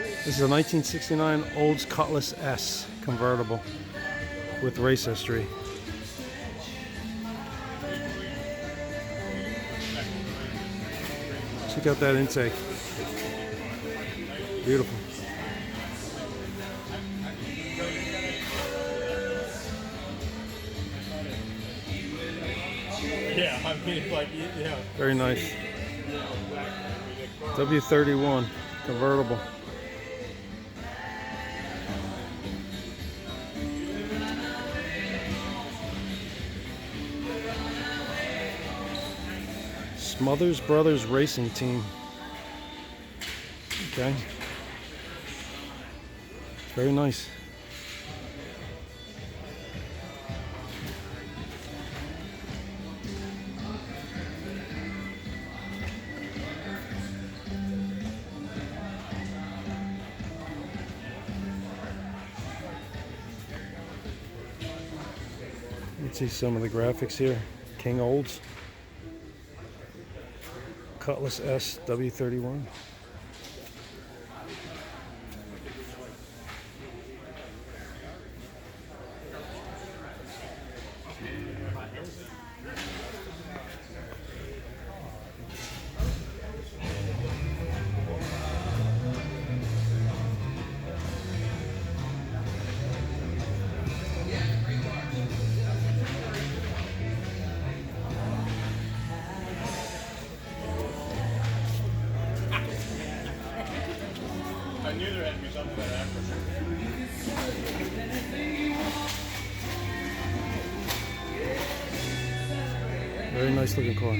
This is a 1969 Olds Cutlass S convertible with race history. Check out that intake. Beautiful. Yeah, I mean, like, yeah. Very nice. W31 convertible. Smothers Brothers Racing Team. Okay. It's very nice. Let's see some of the graphics here. King Olds. Cutlass S W31. I knew there had to be something like that for sure. Very nice looking car.